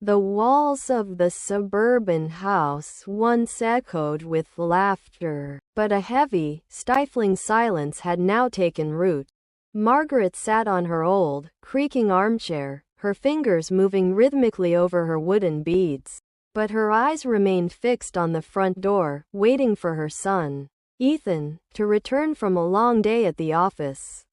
The walls of the suburban house once echoed with laughter, but a heavy, stifling silence had now taken root. Margaret sat on her old, creaking armchair, her fingers moving rhythmically over her wooden beads. But her eyes remained fixed on the front door, waiting for her son, Ethan, to return from a long day at the office.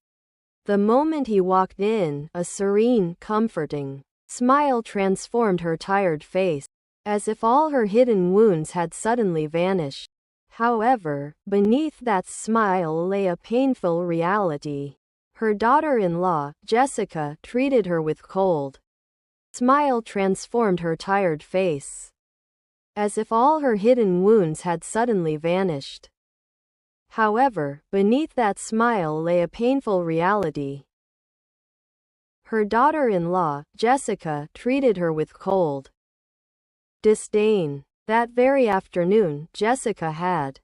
The moment he walked in, a serene, comforting smile transformed her tired face, as if all her hidden wounds had suddenly vanished. However, beneath that smile lay a painful reality. Her daughter-in-law, Jessica, treated her with cold. Smile transformed her tired face, as if all her hidden wounds had suddenly vanished. However, beneath that smile lay a painful reality. Her daughter-in-law, Jessica, treated her with cold disdain. That very afternoon, Jessica had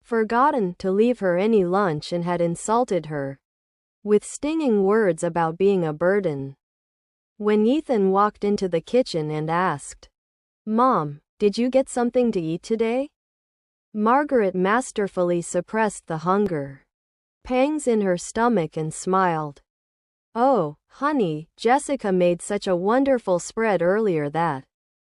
forgotten to leave her any lunch and had insulted her with stinging words about being a burden. When Ethan walked into the kitchen and asked, "Mom, did you get something to eat today?" Margaret masterfully suppressed the hunger pangs in her stomach and smiled. "Oh, honey, Jessica made such a wonderful spread earlier that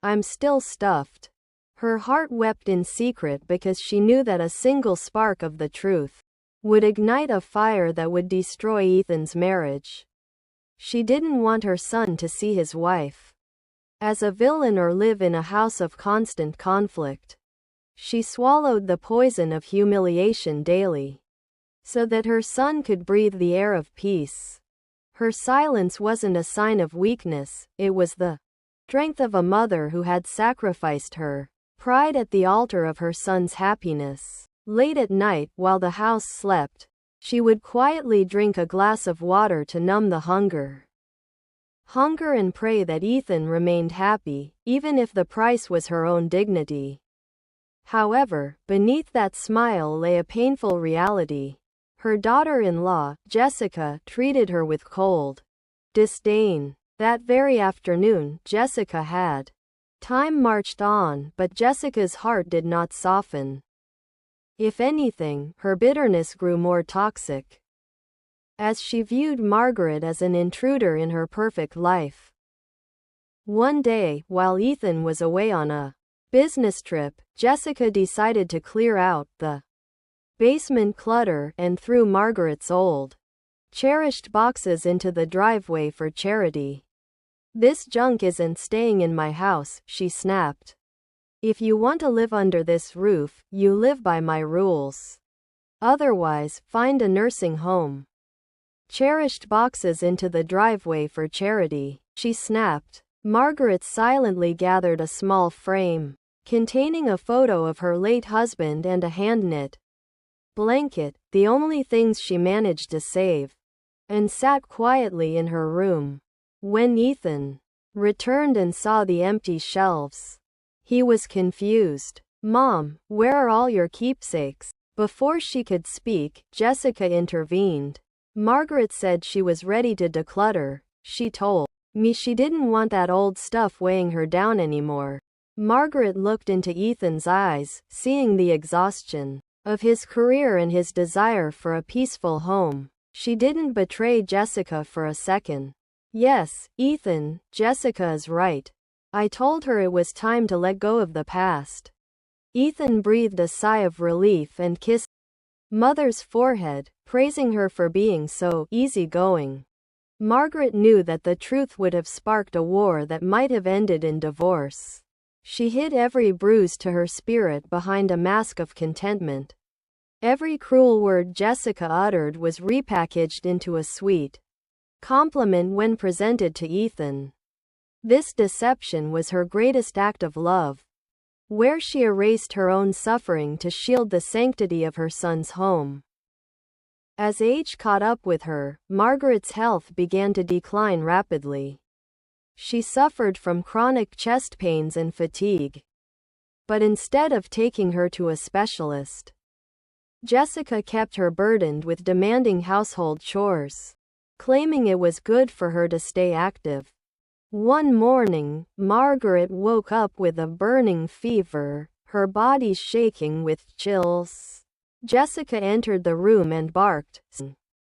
I'm still stuffed." Her heart wept in secret because she knew that a single spark of the truth would ignite a fire that would destroy Ethan's marriage. She didn't want her son to see his wife as a villain or live in a house of constant conflict. She swallowed the poison of humiliation daily so that her son could breathe the air of peace. Her silence wasn't a sign of weakness, it was the strength of a mother who had sacrificed her pride at the altar of her son's happiness. Late at night, while the house slept, she would quietly drink a glass of water to numb the hunger and pray that Ethan remained happy, even if the price was her own dignity. However, beneath that smile lay a painful reality. Her daughter-in-law, Jessica, treated her with cold disdain. That very afternoon, Jessica had. Time marched on, but Jessica's heart did not soften. If anything, her bitterness grew more toxic, as she viewed Margaret as an intruder in her perfect life. One day, while Ethan was away on a business trip, Jessica decided to clear out the basement clutter and threw Margaret's old, cherished boxes into the driveway for charity. "This junk isn't staying in my house," she snapped. "If you want to live under this roof, you live by my rules. Otherwise, find a nursing home." Cherished boxes into the driveway for charity, she snapped. Margaret silently gathered a small frame containing a photo of her late husband and a hand-knit blanket, the only things she managed to save, and sat quietly in her room. When Ethan returned and saw the empty shelves, he was confused. "Mom, where are all your keepsakes?" Before she could speak, Jessica intervened. Margaret said she was ready to declutter. She told me she didn't want that old stuff weighing her down anymore. Margaret looked into Ethan's eyes, seeing the exhaustion of his career and his desire for a peaceful home. She didn't betray Jessica for a second. "Yes, Ethan, Jessica is right. I told her it was time to let go of the past." Ethan breathed a sigh of relief and kissed Mother's forehead, praising her for being so easygoing. Margaret knew that the truth would have sparked a war that might have ended in divorce. She hid every bruise to her spirit behind a mask of contentment. Every cruel word Jessica uttered was repackaged into a sweet compliment when presented to Ethan. This deception was her greatest act of love, where she erased her own suffering to shield the sanctity of her son's home. As age caught up with her, Margaret's health began to decline rapidly. She suffered from chronic chest pains and fatigue. But instead of taking her to a specialist, Jessica kept her burdened with demanding household chores, claiming it was good for her to stay active. One morning, Margaret woke up with a burning fever, her body shaking with chills. Jessica entered the room and barked,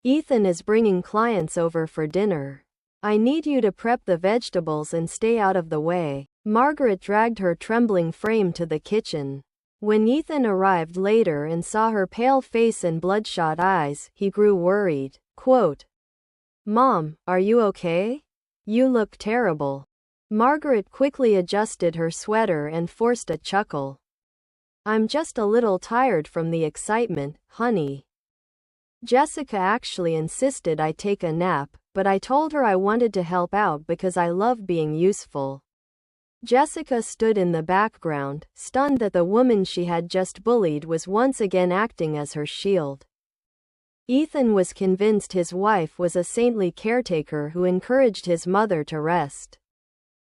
"Ethan is bringing clients over for dinner. I need you to prep the vegetables and stay out of the way." Margaret dragged her trembling frame to the kitchen. When Ethan arrived later and saw her pale face and bloodshot eyes, he grew worried. Quote, "Mom, are you okay? You look terrible." Margaret quickly adjusted her sweater and forced a chuckle. "I'm just a little tired from the excitement, honey." Jessica actually insisted I take a nap, but I told her I wanted to help out because I love being useful. Jessica stood in the background, stunned that the woman she had just bullied was once again acting as her shield. Ethan was convinced his wife was a saintly caretaker who encouraged his mother to rest.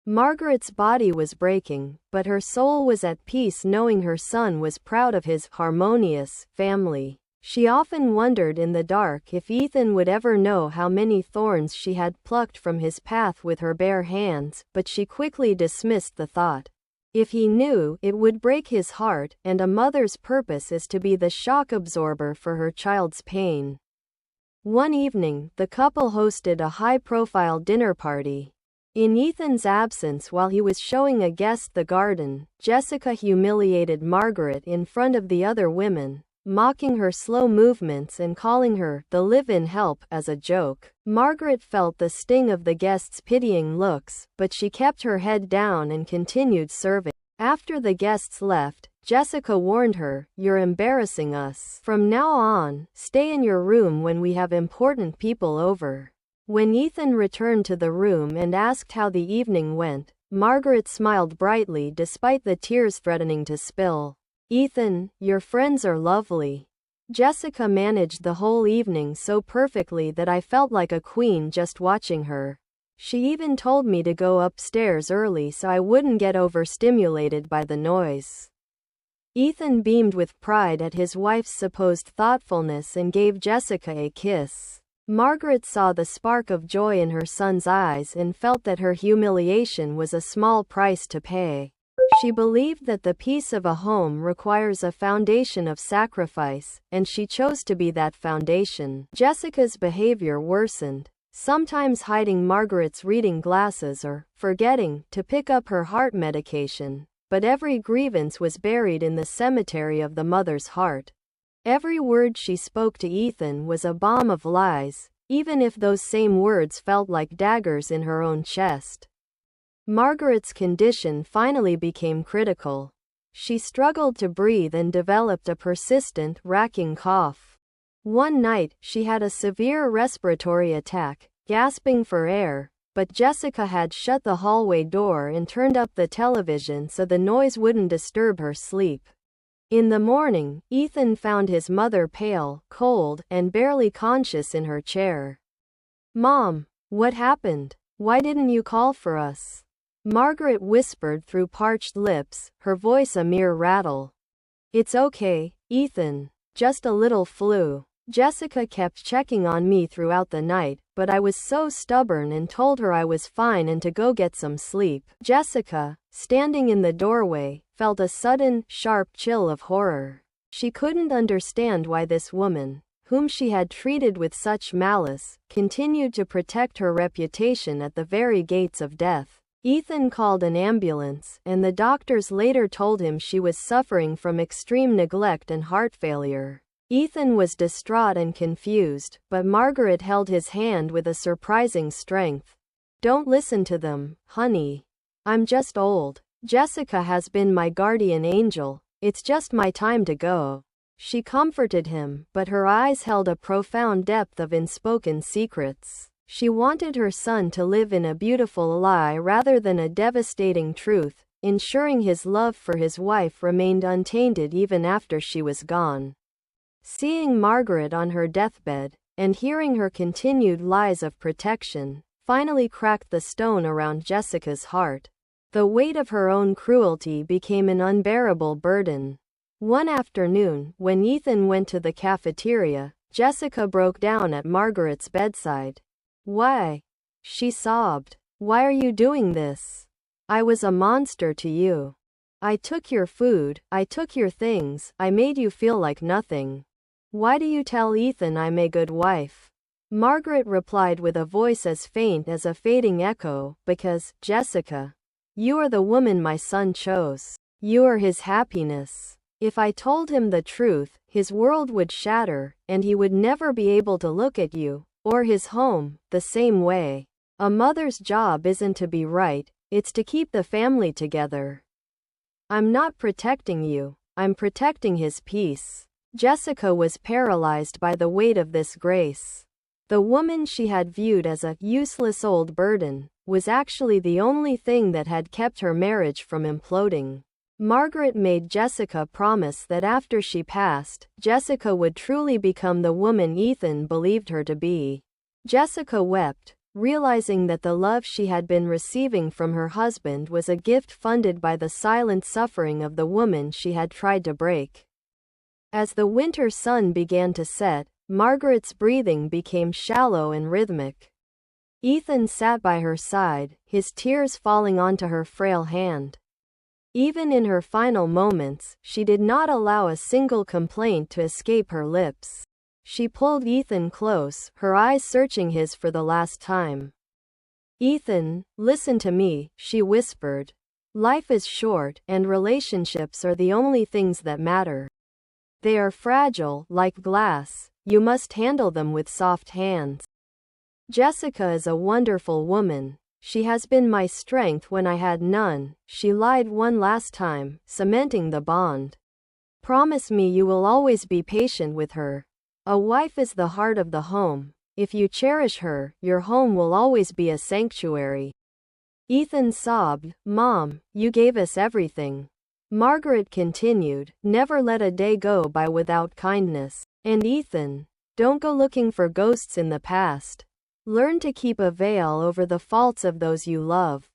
Margaret's body was breaking, but her soul was at peace knowing her son was proud of his harmonious family. She often wondered in the dark if Ethan would ever know how many thorns she had plucked from his path with her bare hands, but she quickly dismissed the thought. If he knew, it would break his heart, and a mother's purpose is to be the shock absorber for her child's pain. One evening, the couple hosted a high-profile dinner party. In Ethan's absence while he was showing a guest the garden, Jessica humiliated Margaret in front of the other women, mocking her slow movements and calling her the live-in help as a joke. Margaret felt the sting of the guests' pitying looks, but she kept her head down and continued serving. After the guests left, Jessica warned her, "You're embarrassing us. From now on, stay in your room when we have important people over." When Ethan returned to the room and asked how the evening went, Margaret smiled brightly despite the tears threatening to spill. "Ethan, your friends are lovely." Jessica managed the whole evening so perfectly that I felt like a queen just watching her. She even told me to go upstairs early so I wouldn't get overstimulated by the noise. Ethan beamed with pride at his wife's supposed thoughtfulness and gave Jessica a kiss. Margaret saw the spark of joy in her son's eyes and felt that her humiliation was a small price to pay. She believed that the peace of a home requires a foundation of sacrifice, and she chose to be that foundation. Jessica's behavior worsened, sometimes hiding Margaret's reading glasses or forgetting to pick up her heart medication, but every grievance was buried in the cemetery of the mother's heart. Every word she spoke to Ethan was a bomb of lies, even if those same words felt like daggers in her own chest. Margaret's condition finally became critical. She struggled to breathe and developed a persistent, racking cough. One night, she had a severe respiratory attack, gasping for air, but Jessica had shut the hallway door and turned up the television so the noise wouldn't disturb her sleep. In the morning, Ethan found his mother pale, cold, and barely conscious in her chair. "Mom, what happened? Why didn't you call for us?" Margaret whispered through parched lips, her voice a mere rattle. "It's okay, Ethan. Just a little flu." Jessica kept checking on me throughout the night, but I was so stubborn and told her I was fine and to go get some sleep. Jessica, standing in the doorway, felt a sudden, sharp chill of horror. She couldn't understand why this woman, whom she had treated with such malice, continued to protect her reputation at the very gates of death. Ethan called an ambulance, and the doctors later told him she was suffering from extreme neglect and heart failure. Ethan was distraught and confused, but Margaret held his hand with a surprising strength. "Don't listen to them, honey. I'm just old. Jessica has been my guardian angel. It's just my time to go." She comforted him, but her eyes held a profound depth of unspoken secrets. She wanted her son to live in a beautiful lie rather than a devastating truth, ensuring his love for his wife remained untainted even after she was gone. Seeing Margaret on her deathbed, and hearing her continued lies of protection, finally cracked the stone around Jessica's heart. The weight of her own cruelty became an unbearable burden. One afternoon, when Ethan went to the cafeteria, Jessica broke down at Margaret's bedside. "Why?" she sobbed. Why are you doing this? I was a monster to you. I took your food, I took your things, I made you feel like nothing. Why do you tell Ethan I'm a good wife? Margaret replied with a voice as faint as a fading echo, because, Jessica, you are the woman my son chose. You are his happiness. If I told him the truth, his world would shatter, and he would never be able to look at you, or his home, the same way. A mother's job isn't to be right, it's to keep the family together. I'm not protecting you, I'm protecting his peace. Jessica was paralyzed by the weight of this grace. The woman she had viewed as a useless old burden was actually the only thing that had kept her marriage from imploding. Margaret made Jessica promise that after she passed, Jessica would truly become the woman Ethan believed her to be. Jessica wept, realizing that the love she had been receiving from her husband was a gift funded by the silent suffering of the woman she had tried to break. As the winter sun began to set, Margaret's breathing became shallow and rhythmic. Ethan sat by her side, his tears falling onto her frail hand. Even in her final moments, she did not allow a single complaint to escape her lips. She pulled Ethan close, her eyes searching his for the last time. Ethan, listen to me, she whispered. Life is short, and relationships are the only things that matter. They are fragile, like glass. You must handle them with soft hands. Jessica is a wonderful woman. She has been my strength when I had none. She lied one last time, cementing the bond. Promise me you will always be patient with her. A wife is the heart of the home. If you cherish her, your home will always be a sanctuary. Ethan sobbed, Mom, you gave us everything. Margaret continued, never let a day go by without kindness. And Ethan, don't go looking for ghosts in the past. Learn to keep a veil over the faults of those you love.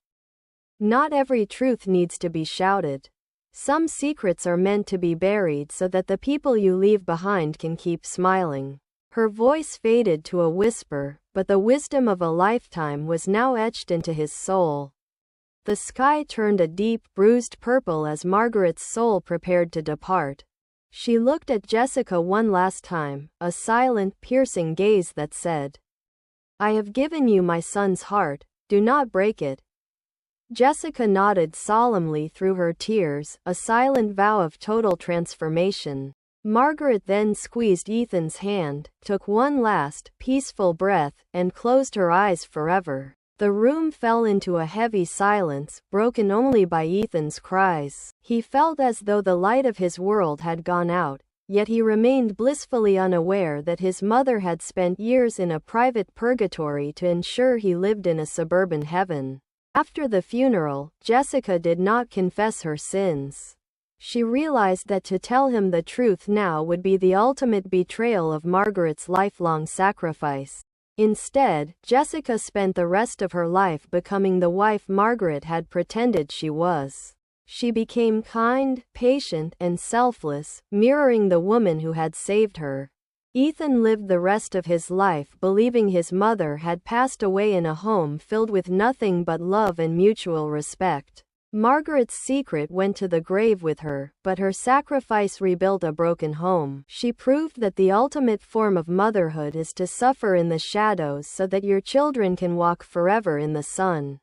Not every truth needs to be shouted. Some secrets are meant to be buried so that the people you leave behind can keep smiling. Her voice faded to a whisper, but the wisdom of a lifetime was now etched into his soul. The sky turned a deep, bruised purple as Margaret's soul prepared to depart. She looked at Jessica one last time, a silent, piercing gaze that said, I have given you my son's heart, do not break it. Jessica nodded solemnly through her tears, a silent vow of total transformation. Margaret then squeezed Ethan's hand, took one last, peaceful breath, and closed her eyes forever. The room fell into a heavy silence, broken only by Ethan's cries. He felt as though the light of his world had gone out, yet he remained blissfully unaware that his mother had spent years in a private purgatory to ensure he lived in a suburban heaven. After the funeral, Jessica did not confess her sins. She realized that to tell him the truth now would be the ultimate betrayal of Margaret's lifelong sacrifice. Instead, Jessica spent the rest of her life becoming the wife Margaret had pretended she was. She became kind, patient, and selfless, mirroring the woman who had saved her. Ethan lived the rest of his life believing his mother had passed away in a home filled with nothing but love and mutual respect. Margaret's secret went to the grave with her, but her sacrifice rebuilt a broken home. She proved that the ultimate form of motherhood is to suffer in the shadows so that your children can walk forever in the sun.